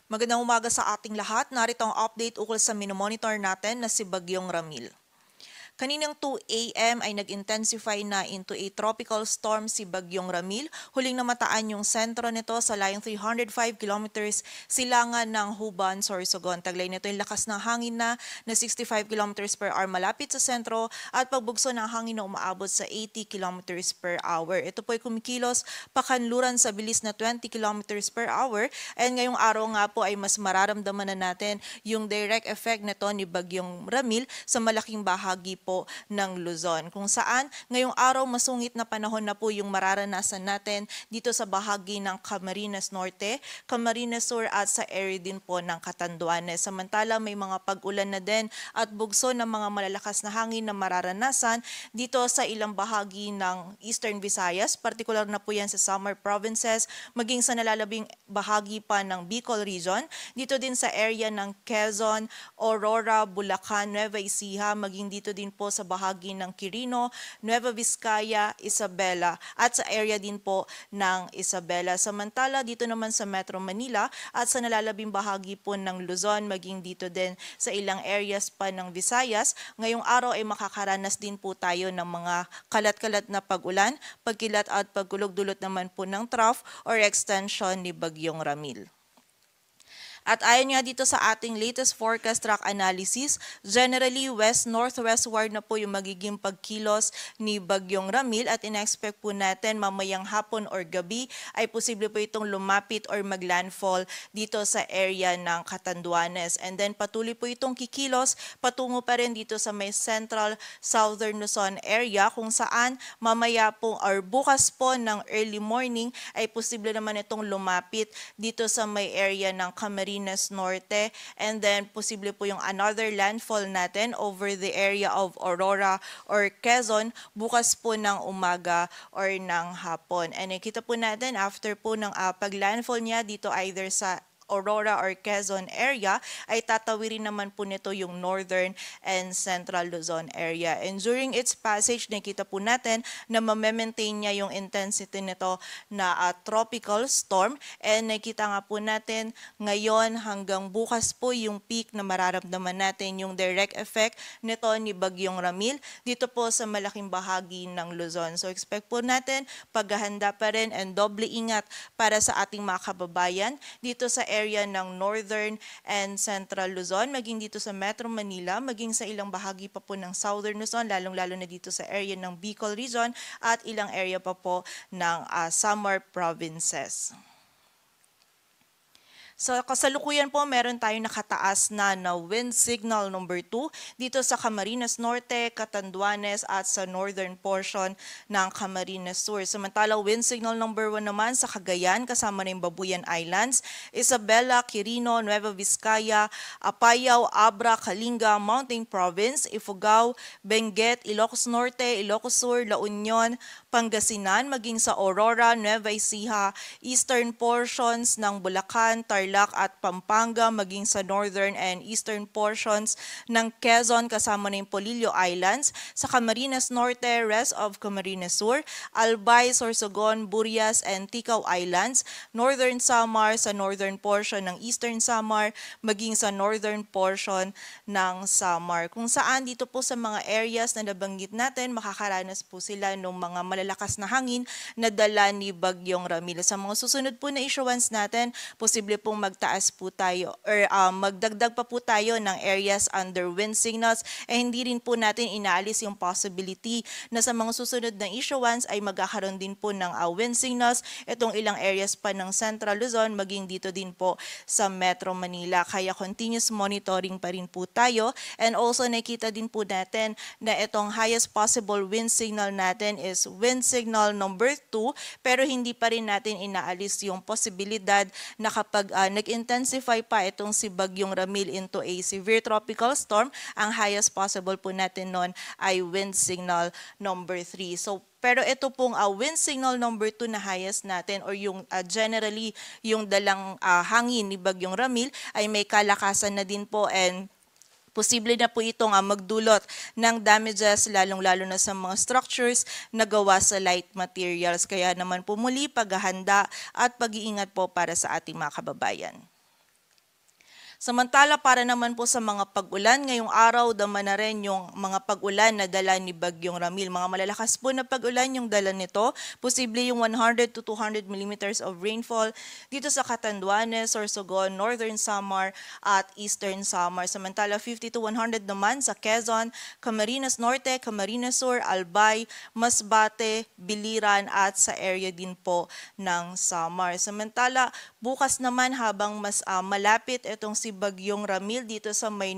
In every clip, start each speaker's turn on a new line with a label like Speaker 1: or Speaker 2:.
Speaker 1: Magandang umaga sa ating lahat. Narito ang update ukol sa minomonitor natin na si Bagyong Ramil. Kaninang 2 a.m. ay nag-intensify na into a tropical storm si Bagyong Ramil. Huling namataan yung sentro nito sa layong 305 kilometers silangan ng Huban, Sorsogon. Taglay nito yung lakas ng hangin na 65 kilometers per hour malapit sa sentro at pagbugso ng hangin na umaabot sa 80 kilometers per hour. Ito po ay kumikilos pakanluran sa bilis na 20 kilometers per hour and ngayong araw nga po ay mas mararamdaman na natin yung direct effect nito ni Bagyong Ramil sa malaking bahagi po ng Luzon, kung saan ngayong araw masungit na panahon na po yung mararanasan natin dito sa bahagi ng Camarines Norte, Camarines Sur at sa area din po ng Catanduanes. Samantala may mga pag-ulan na din at bugso ng mga malalakas na hangin na mararanasan dito sa ilang bahagi ng Eastern Visayas, partikular na po yan sa Samar Provinces, maging sa nalalabing bahagi pa ng Bicol Region, dito din sa area ng Quezon, Aurora, Bulacan, Nueva Ecija, maging dito din po sa bahagi ng Quirino, Nueva Vizcaya, Isabela at sa area din po ng Isabela. Samantala dito naman sa Metro Manila at sa nalalabing bahagi po ng Luzon, maging dito din sa ilang areas pa ng Visayas, ngayong araw ay makakaranas din po tayo ng mga kalat-kalat na pag-ulan, pagkilat at pagkulog dulot naman po ng trough or extension ni Bagyong Ramil. At ayon nga dito sa ating latest forecast track analysis, generally west-northwestward na po yung magiging pagkilos ni Bagyong Ramil at in-expect po natin mamayang hapon or gabi ay posible po itong lumapit or maglandfall dito sa area ng Catanduanes. And then patuloy po itong kikilos patungo pa rin dito sa may central southern Luzon area kung saan mamaya po or bukas po ng early morning ay posible naman itong lumapit dito sa may area ng Camarines Norte and then posible po yung another landfall natin over the area of Aurora or Quezon bukas po ng umaga or ng hapon. And nakita po natin after po ng pag-landfall niya dito either sa Aurora or Quezon area ay tatawirin naman po nito yung northern and central Luzon area. And during its passage, nakita po natin na ma-maintain niya yung intensity nito na tropical storm and nakita nga po natin ngayon hanggang bukas po yung peak na mararamdaman natin yung direct effect nito ni Bagyong Ramil dito po sa malaking bahagi ng Luzon. So expect po natin paghahanda pa rin and doble ingat para sa ating mga kababayan dito sa area ng northern and central Luzon, maging dito sa Metro Manila, maging sa ilang bahagi pa po ng southern Luzon, lalong-lalo na dito sa area ng Bicol Region at ilang area pa po ng Samar Provinces. So kasalukuyan po meron tayong nakataas na wind signal number 2 dito sa Camarines Norte, Catanduanes at sa northern portion ng Camarines Sur. Samantala wind signal number 1 naman sa Cagayan kasama na yung Babuyan Islands, Isabela, Quirino, Nueva Vizcaya, Apayao, Abra, Kalinga, Mountain Province, Ifugao, Benguet, Ilocos Norte, Ilocos Sur, La Union, Pangasinan, maging sa Aurora, Nueva Ecija, eastern portions ng Bulacan, Tarlac at Pampanga, maging sa northern and eastern portions ng Quezon kasama na yung Polillo Islands, sa Camarines Norte, rest of Camarines Sur, Albay, Sorsogon, Burias and Ticao Islands, northern Samar sa northern portion ng eastern Samar, maging sa northern portion ng Samar. Kung saan dito po sa mga areas na nabanggit natin, makakaranas po sila ng mga malalakas na hangin na dala ni Bagyong Ramil. Sa mga susunod po na issuance natin, posible pong magtaas po tayo or magdagdag pa po tayo ng areas under wind signals hindi rin po natin inaalis yung possibility na sa mga susunod na issuance ay magkakaroon din po ng wind signals itong ilang areas pa ng Central Luzon maging dito din po sa Metro Manila. Kaya continuous monitoring pa rin po tayo and also nakita din po natin na itong highest possible wind signal natin is wind signal number 2 pero hindi pa rin natin inaalis yung posibilidad na kapag nag-intensify pa itong si Bagyong Ramil into a severe tropical storm, ang highest possible po natin nun ay wind signal number 3. So pero ito pong wind signal number 2 na highest natin or yung generally yung dalang hangin ni Bagyong Ramil ay may kalakasan na din po and posible na po itong magdulot ng damages lalong-lalo na sa mga structures na gawa sa light materials. Kaya naman po muli paghahanda at pag-iingat po para sa ating mga kababayan. Samantala para naman po sa mga pag-ulan, ngayong araw dama na rin yung mga pag-ulan na dala ni Bagyong Ramil. Mga malalakas po na pag-ulan yung dala nito. Posible yung 100 to 200 millimeters of rainfall dito sa Catanduanes, Sorsogon, Northern Samar at Eastern Samar. Samantala 50 to 100 naman sa Quezon, Camarines Norte, Camarines Sur, Albay, Masbate, Biliran at sa area din po ng Samar. Samantala bukas naman habang mas malapit itong si Bagyong Ramil dito sa may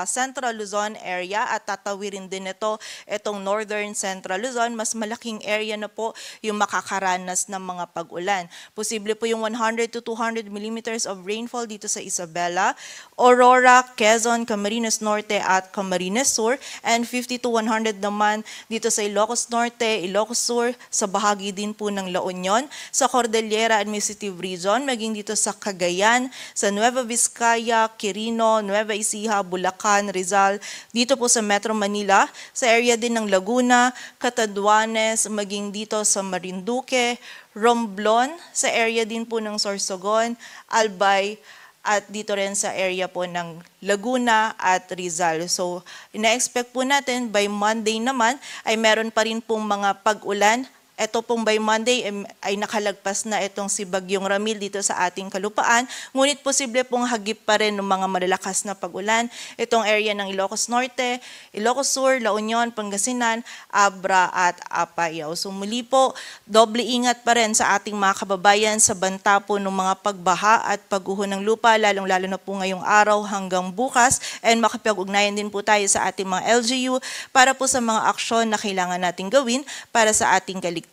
Speaker 1: Central Luzon area at tatawirin din itong Northern Central Luzon, mas malaking area na po yung makakaranas ng mga pag-ulan. Posible po yung 100 to 200 millimeters of rainfall dito sa Isabela, Aurora, Quezon, Camarines Norte at Camarines Sur, and 50 to 100 naman dito sa Ilocos Norte, Ilocos Sur, sa bahagi din po ng La Union, sa Cordillera Administrative Region, maging dito sa Cagayan, sa Nueva Vizcaya, Quirino, Nueva Ecija, Bulacan, Rizal, dito po sa Metro Manila, sa area din ng Laguna, Catanduanes, maging dito sa Marinduque, Romblon, sa area din po ng Sorsogon, Albay, at dito rin sa area po ng Laguna at Rizal. So, ina-expect po natin by Monday naman ay meron pa rin pong mga pag-ulan. Ito pong by Monday ay nakalagpas na itong si Bagyong Ramil dito sa ating kalupaan. Ngunit posible pong hagip pa rin ng mga malalakas na pag-ulan. Itong area ng Ilocos Norte, Ilocos Sur, La Union, Pangasinan, Abra at Apayao. So muli po, doble ingat pa rin sa ating mga kababayan sa banta po ng mga pagbaha at pagguho ng lupa, lalong-lalo na po ngayong araw hanggang bukas. And makipag-ugnayan din po tayo sa ating mga LGU para po sa mga aksyon na kailangan nating gawin para sa ating kaligtasan.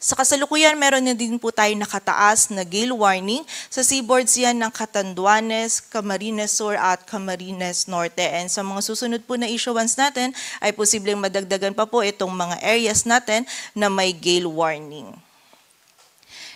Speaker 1: Sa kasalukuyan, meron na din po tayo nakataas na gale warning sa seaboards yan ng Catanduanes, Camarines Sur at Camarines Norte. And sa mga susunod po na issuance natin ay posibleng madagdagan pa po itong mga areas natin na may gale warning.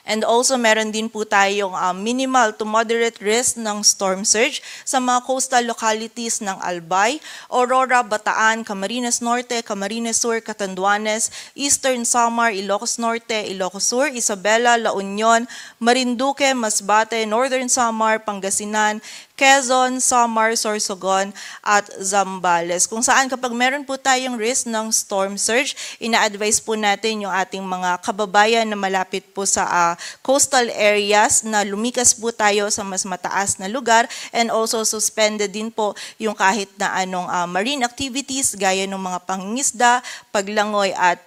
Speaker 1: And also meron din po tayong minimal to moderate risk ng storm surge sa mga coastal localities ng Albay, Aurora, Bataan, Camarines Norte, Camarines Sur, Catanduanes, Eastern Samar, Ilocos Norte, Ilocos Sur, Isabela, La Union, Marinduque, Masbate, Northern Samar, Pangasinan, Quezon, Samar, Sorsogon, at Zambales. Kung saan kapag meron po tayong risk ng storm surge, ina-advise po natin yung ating mga kababayan na malapit po sa coastal areas na lumikas po tayo sa mas mataas na lugar, and also suspended din po yung kahit na anong marine activities gaya ng mga pangingisda, paglangoy at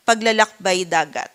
Speaker 1: paglalakbay dagat.